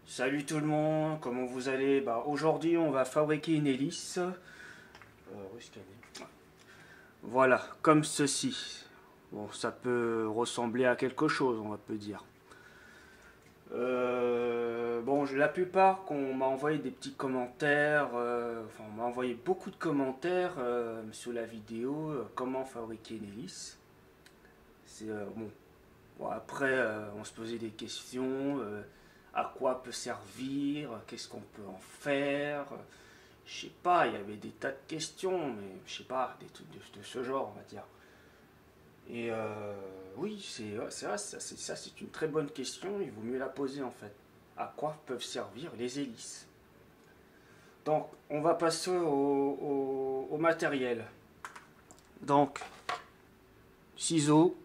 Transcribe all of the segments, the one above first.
Salut tout le monde, comment vous allez? Aujourd'hui on va fabriquer une hélice. Où est-ce qu'elle est? Voilà, comme ceci. Bon, ça peut ressembler à quelque chose, on peut dire. Bon, la plupart qu'on m'a envoyé des petits commentaires, enfin on m'a envoyé beaucoup de commentaires sur la vidéo comment fabriquer une hélice. C'est bon. Bon, après, on se posait des questions. À quoi peut servir? Qu'est-ce qu'on peut en faire? Je sais pas, il y avait des tas de questions, mais je sais pas, des trucs de ce genre, on va dire. Et oui, c'est vrai, ça c'est une très bonne question, il vaut mieux la poser en fait. À quoi peuvent servir les hélices? Donc, on va passer au matériel. Donc, ciseaux,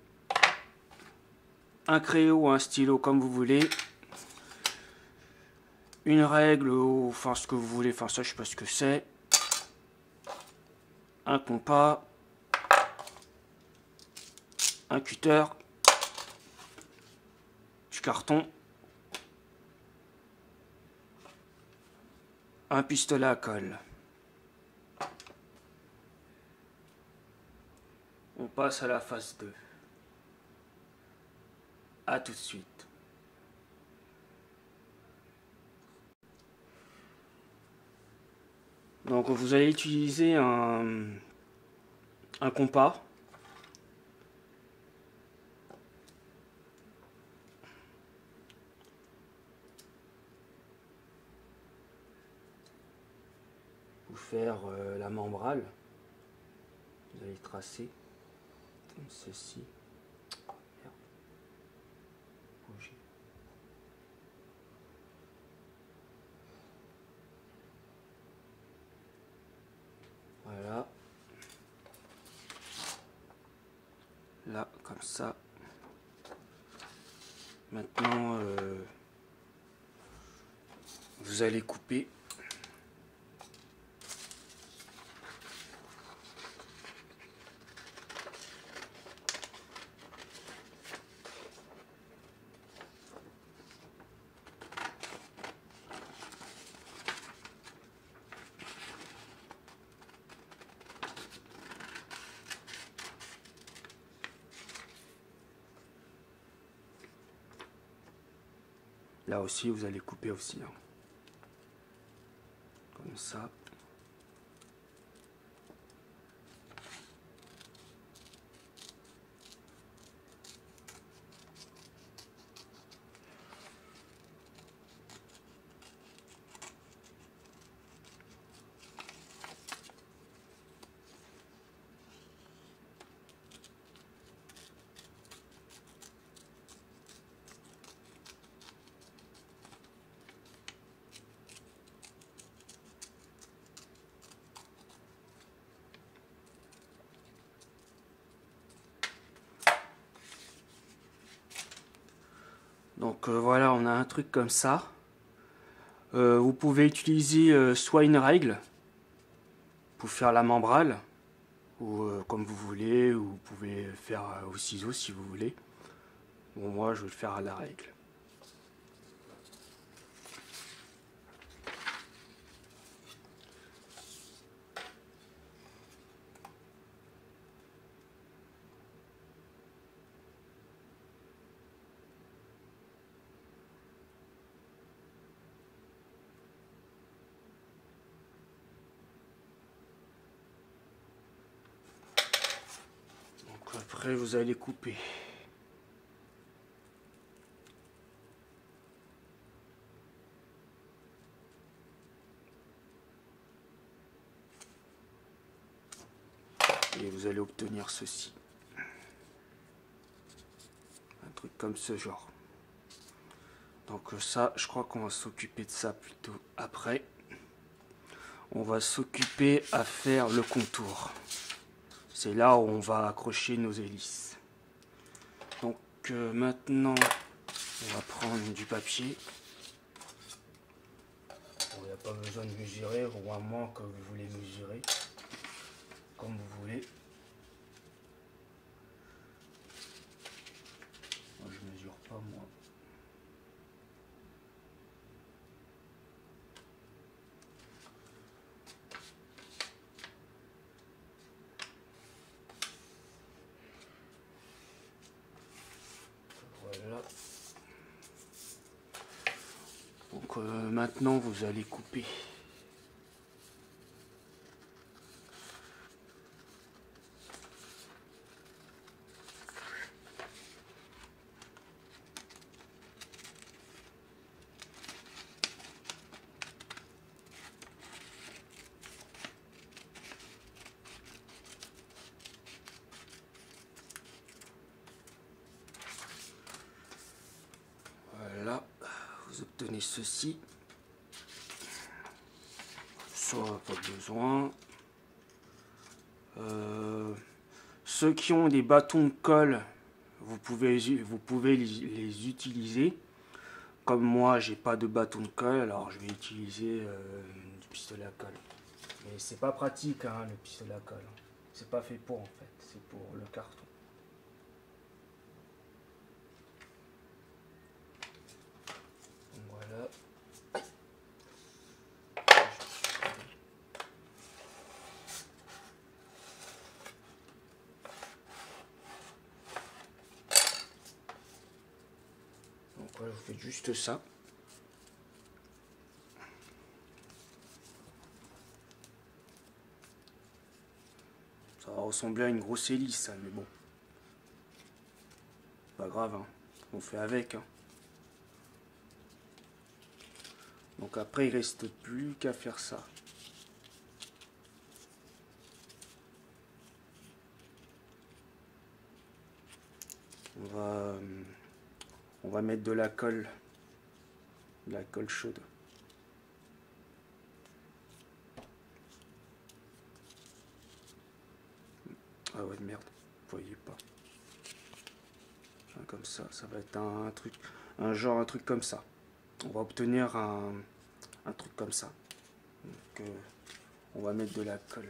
un crayon ou un stylo comme vous voulez, une règle ou enfin ce que vous voulez, enfin ça je sais pas ce que c'est, un compas, un cutter, du carton, un pistolet à colle. On passe à la phase 2. A tout de suite. Donc vous allez utiliser un compas. Pour faire la membrane. Vous allez tracer comme ceci. Voilà. Là, comme ça. Maintenant, vous allez couper. Là aussi, vous allez couper aussi. Hein. Comme ça. Donc voilà, on a un truc comme ça. Vous pouvez utiliser soit une règle pour faire la membrane, ou comme vous voulez, ou vous pouvez faire au ciseau si vous voulez. Bon, moi je vais le faire à la règle. Donc après vous allez couper. Et vous allez obtenir ceci. Un truc comme ce genre. Donc ça, je crois qu'on va s'occuper de ça plutôt après. On va s'occuper à faire le contour. C'est là où on va accrocher nos hélices. Donc maintenant, on va prendre du papier. Il n'y a pas besoin de mesurer, ou à moins que vous voulez mesurer. Comme vous voulez. Moi, je mesure pas moi. maintenant vous allez couper. Voilà, vous obtenez ceci. Ça, pas besoin. Ceux qui ont des bâtons de colle, vous pouvez les utiliser. Comme moi, j'ai pas de bâton de colle, alors je vais utiliser du pistolet à colle. Mais c'est pas pratique, hein, le pistolet à colle. C'est pas fait pour, en fait, c'est pour le carton. Voilà. Donc voilà, vous faites juste ça. Ça va ressembler à une grosse hélice, ça, mais bon. Pas grave, hein. On fait avec. Hein. Donc après, il reste plus qu'à faire ça. On va mettre de la colle chaude. Ah ouais, merde, vous voyez pas. Comme ça va être un truc comme ça. On va obtenir un truc comme ça. Donc, on va mettre de la colle.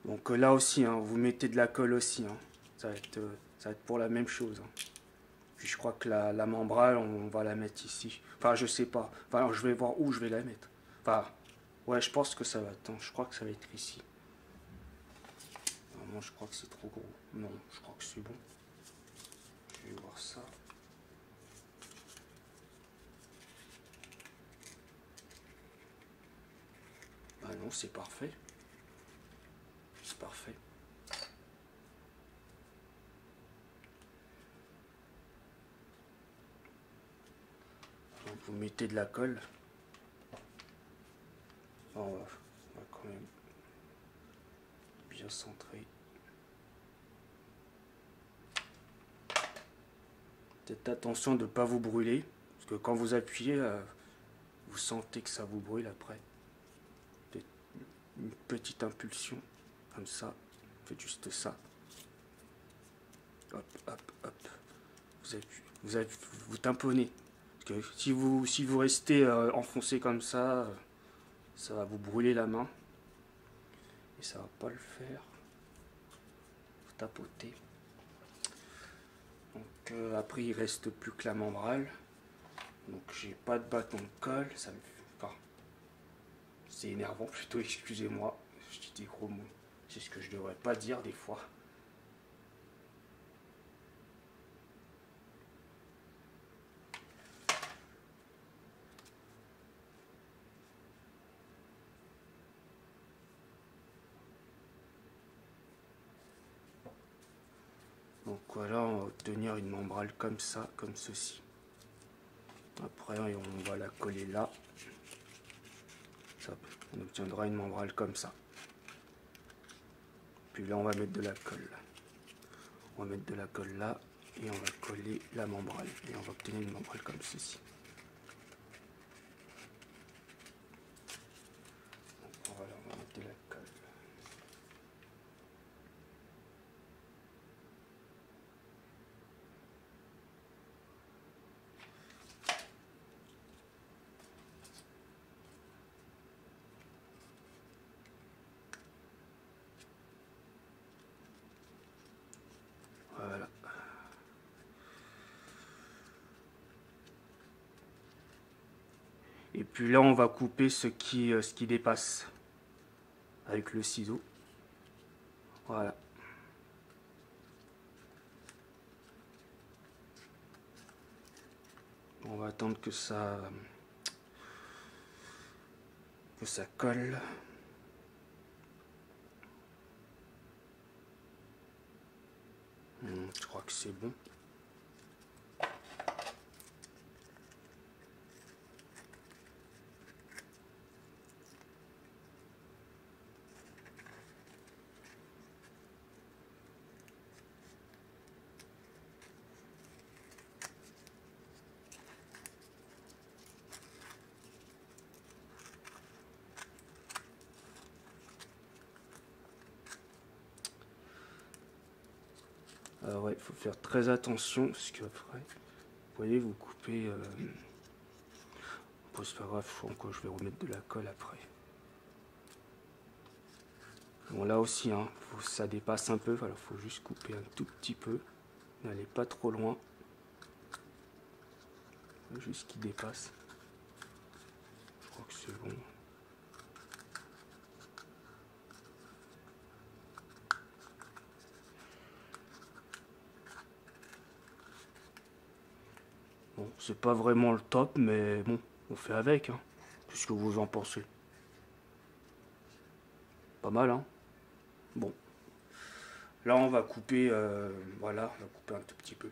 Donc là aussi, hein, vous mettez de la colle aussi. Hein. Ça va être pour la même chose. Hein. Puis je crois que la membrane, on va la mettre ici. Enfin, je sais pas. Enfin, je vais voir où je vais la mettre. Enfin, ouais, je pense que ça va. Attends, je crois que ça va être ici. Non, je crois que c'est trop gros. Non, je crois que c'est bon. Je vais voir ça. Ah non, c'est parfait. C'est parfait. Donc vous mettez de la colle. On va quand même bien centrer. Faites attention de ne pas vous brûler. Parce que quand vous appuyez, vous sentez que ça vous brûle après. Une petite impulsion. Comme ça. Faites juste ça. Hop, hop, hop. Vous tamponnez. Parce que si vous restez enfoncé comme ça va vous brûler la main. Et ça va pas le faire. Vous tapotez. Donc après il reste plus que la membrane. Donc j'ai pas de bâton de colle. Ça me fait. Enfin, c'est énervant plutôt, excusez-moi. Je dis des gros mots. C'est ce que je devrais pas dire des fois. Donc voilà, on va obtenir une membrane comme ça, comme ceci. Après, on va la coller là. Ça, on obtiendra une membrane comme ça. Puis là, on va mettre de la colle. On va mettre de la colle là et on va coller la membrane. Et on va obtenir une membrane comme ceci. Donc voilà, on va mettre de la colle. Puis là, on va couper ce qui dépasse avec le ciseau. Voilà. On va attendre que ça colle. Je crois que c'est bon. Ouais, il faut faire très attention parce qu'après, vous voyez, vous coupez. Bon, c'est pas grave, je vais remettre de la colle après. Bon, là aussi, hein, ça dépasse un peu, alors faut juste couper un tout petit peu. N'allez pas trop loin. Juste qu'il dépasse. Je crois que c'est bon. Bon, c'est pas vraiment le top, mais bon, on fait avec, hein. Qu'est-ce que vous en pensez? Pas mal, hein? Bon. Là, on va couper, voilà, on va couper un tout petit peu.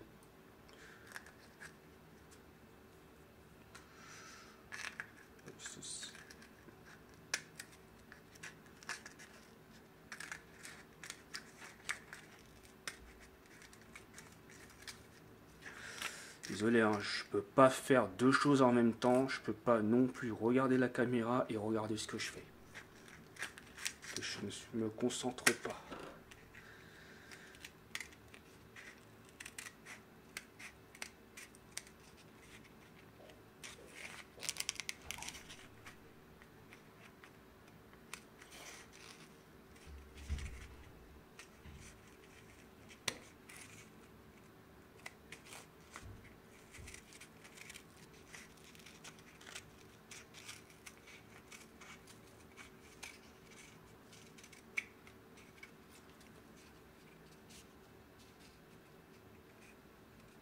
Désolé, hein, je peux pas faire deux choses en même temps. Je peux pas non plus regarder la caméra et regarder ce que je fais. Je me concentre pas.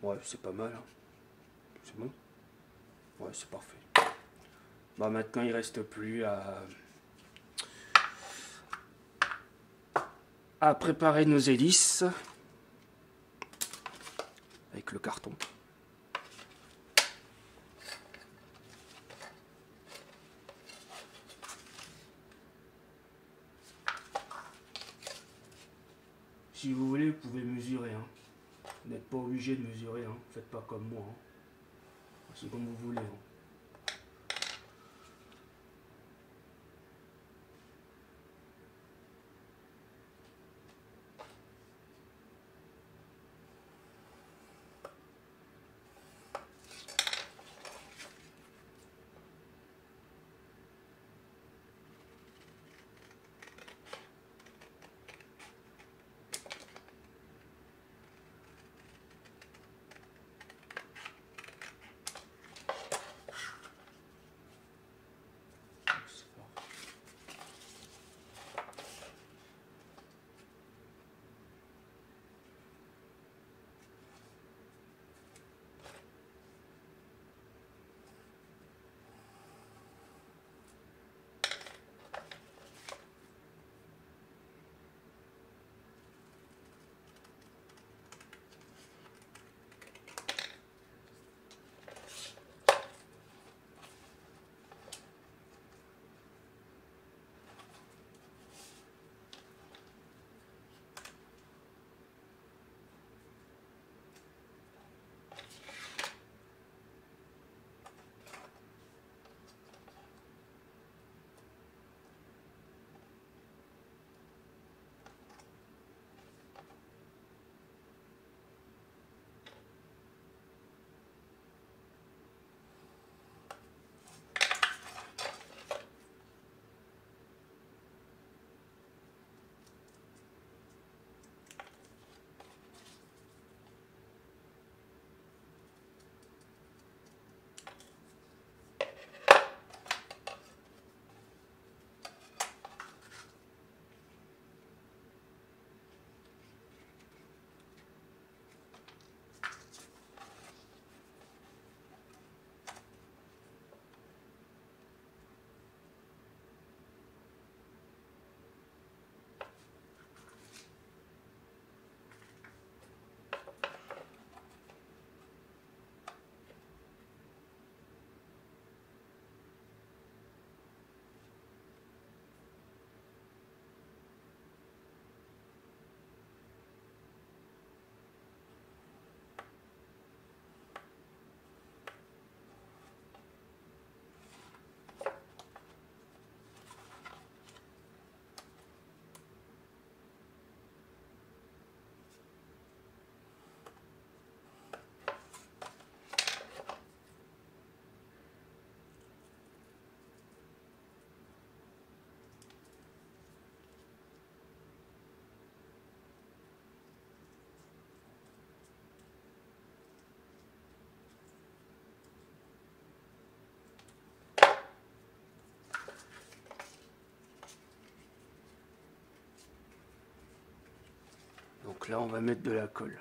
Ouais, c'est pas mal, hein. C'est bon? Ouais, c'est parfait. Bah maintenant, il reste plus à préparer nos hélices avec le carton. Si vous voulez, vous pouvez mesurer, hein. Vous n'êtes pas obligé de mesurer, hein. Faites pas comme moi, hein. C'est comme vous voulez, hein. là, on va mettre de la colle.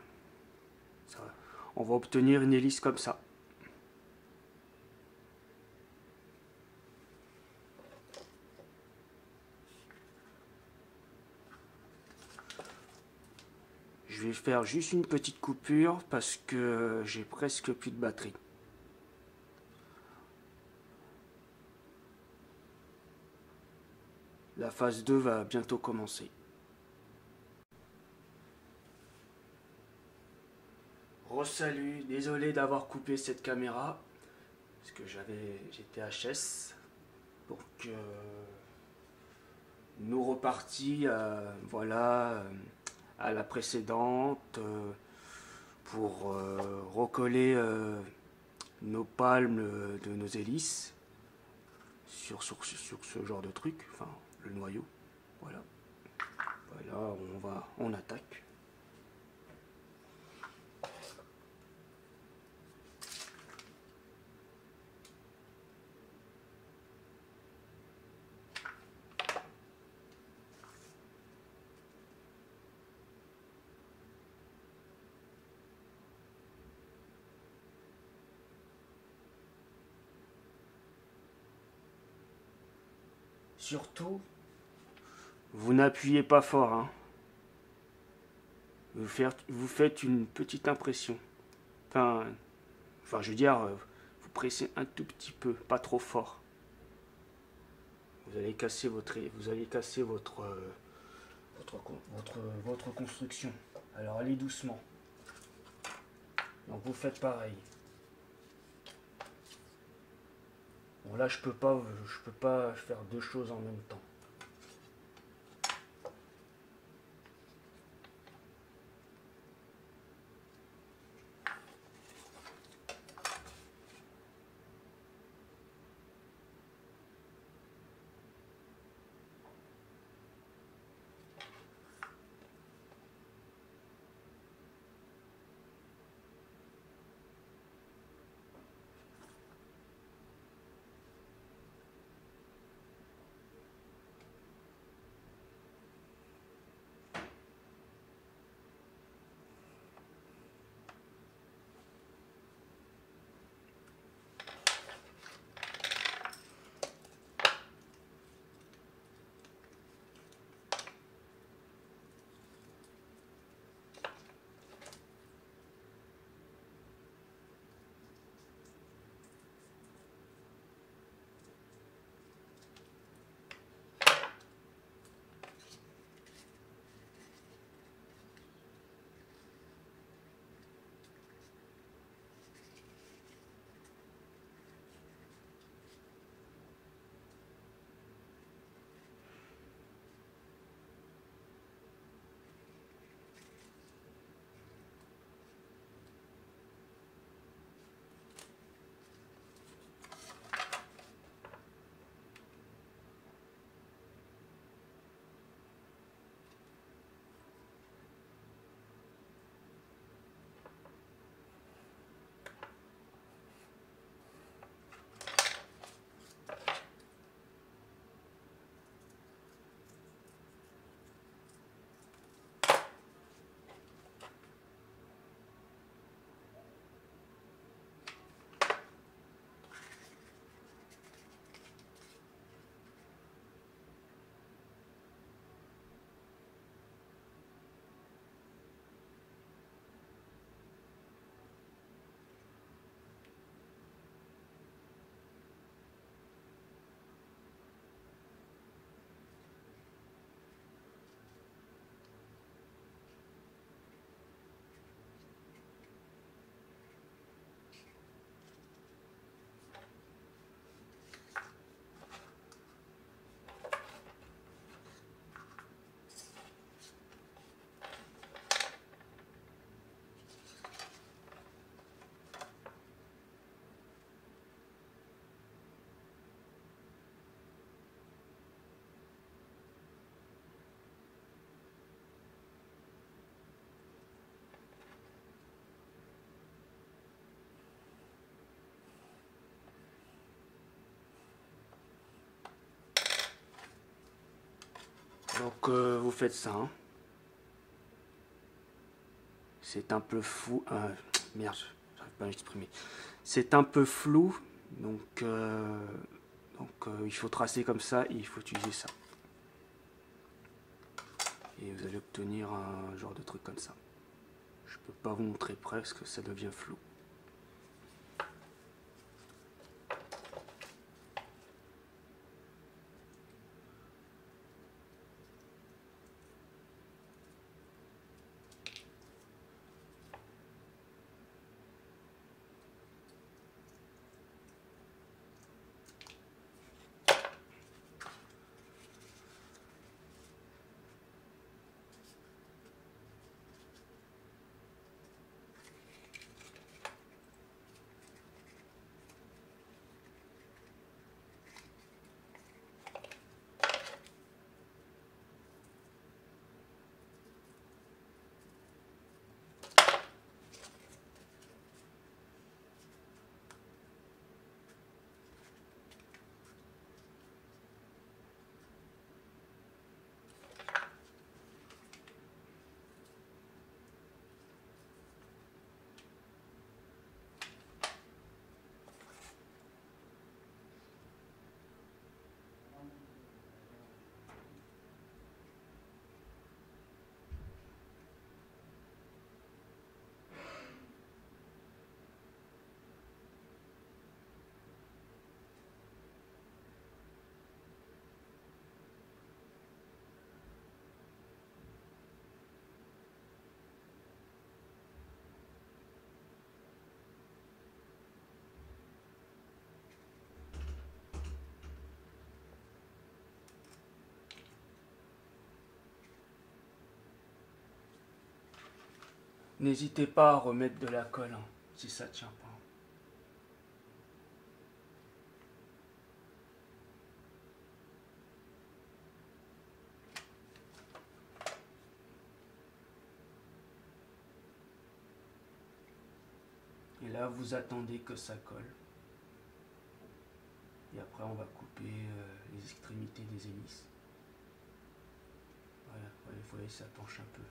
On va obtenir une hélice comme ça. Je vais faire juste une petite coupure parce que j'ai presque plus de batterie. La phase 2 va bientôt commencer. Re-salut, désolé d'avoir coupé cette caméra parce que j'étais HS. Donc nous repartis voilà à la précédente pour recoller nos palmes de nos hélices sur ce genre de truc, enfin le noyau. Voilà, on attaque. Surtout, vous n'appuyez pas fort, hein. Vous faites une petite impression. Enfin, je veux dire, vous pressez un tout petit peu, pas trop fort. Vous allez casser votre construction. Alors allez doucement. Donc vous faites pareil. Bon là je peux pas faire deux choses en même temps. Donc vous faites ça, hein. c'est un peu fou. Merde, j'arrive pas à m'exprimer. C'est un peu flou, donc il faut tracer comme ça et il faut utiliser ça. Et vous allez obtenir un genre de truc comme ça. Je peux pas vous montrer presque, ça devient flou. N'hésitez pas à remettre de la colle hein, si ça tient pas. Et là, vous attendez que ça colle. Et après, on va couper les extrémités des hélices. Voilà, vous voyez, ça penche un peu.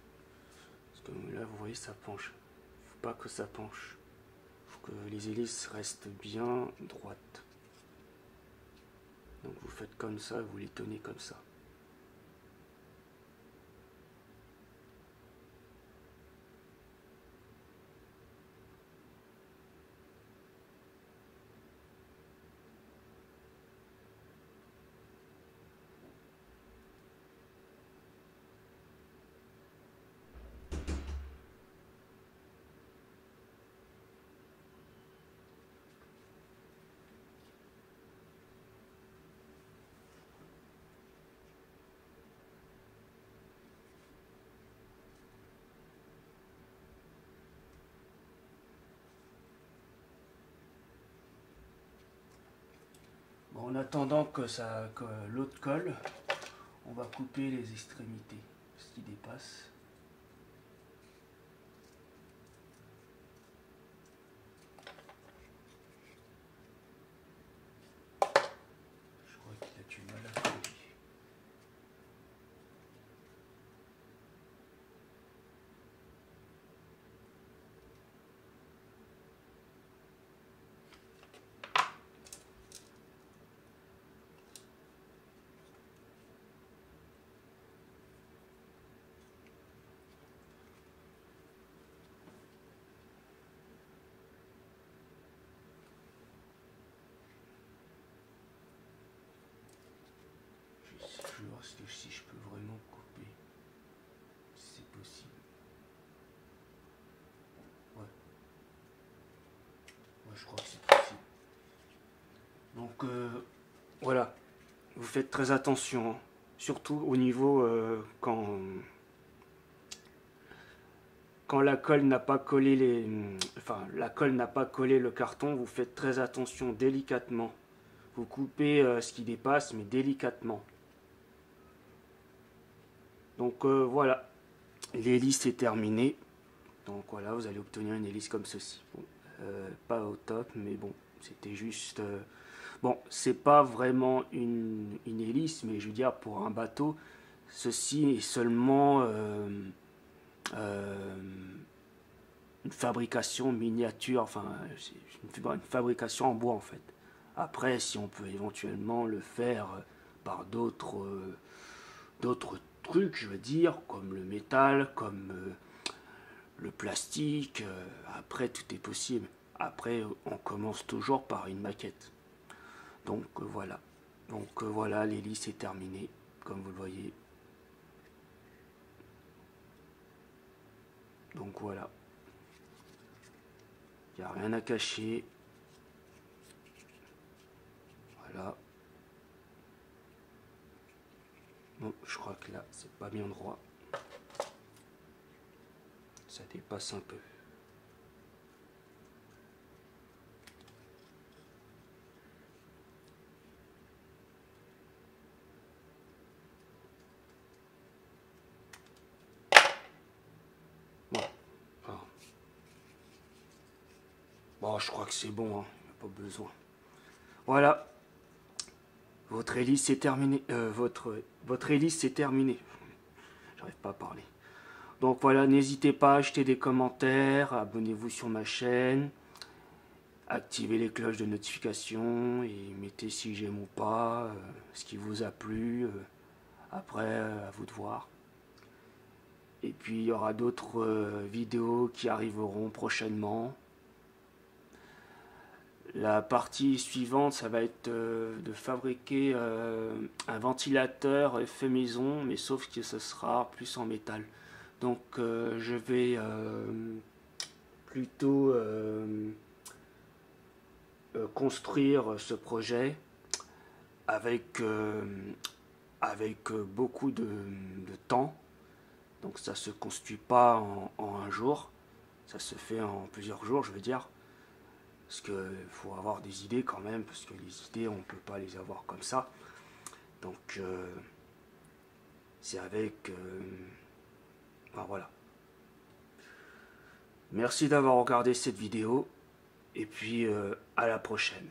Parce que là, vous voyez, ça penche. Faut pas que ça penche. Faut que les hélices restent bien droites. Donc vous faites comme ça, vous les tenez comme ça. Bon, en attendant que l'autre colle, on va couper les extrémités, ce qui dépasse. Je crois qu'il a du mal à coller. Je vais voir si je peux vraiment couper, si c'est possible. Ouais. Ouais, je crois que c'est possible. Donc voilà, vous faites très attention, hein. Surtout au niveau quand la colle n'a pas collé la colle n'a pas collé le carton, vous faites très attention délicatement. Vous coupez ce qui dépasse, mais délicatement. Donc voilà, l'hélice est terminée. Donc voilà, vous allez obtenir une hélice comme ceci. Bon, pas au top, mais bon, c'était juste... bon, c'est pas vraiment une hélice, mais je veux dire, pour un bateau, ceci est seulement... une fabrication miniature, enfin c'est une fabrication en bois en fait. Après, si on peut éventuellement le faire par d'autres trucs, je veux dire, comme le métal, comme le plastique, après tout est possible. Après, on commence toujours par une maquette. Donc voilà. Donc voilà, l'hélice est terminée, comme vous le voyez. Donc voilà. Il n'y a rien à cacher. Voilà. Bon, je crois que là, c'est pas bien droit. Ça dépasse un peu. Bon, alors. Bon, je crois que c'est bon, hein. Pas besoin. Voilà. Votre hélice est terminée. Votre hélice est terminée. J'arrive pas à parler. Donc voilà, n'hésitez pas à acheter des commentaires, abonnez-vous sur ma chaîne, activez les cloches de notification et mettez si j'aime ou pas, ce qui vous a plu. Après, à vous de voir. Et puis il y aura d'autres vidéos qui arriveront prochainement. La partie suivante, ça va être de fabriquer un ventilateur fait maison, mais sauf que ce sera plus en métal. Donc je vais plutôt construire ce projet avec, beaucoup de temps. Donc ça se construit pas en un jour, ça se fait en plusieurs jours, je veux dire. Parce qu'il faut avoir des idées quand même, parce que les idées, on ne peut pas les avoir comme ça. Donc, c'est avec... enfin, voilà. Merci d'avoir regardé cette vidéo, et puis à la prochaine.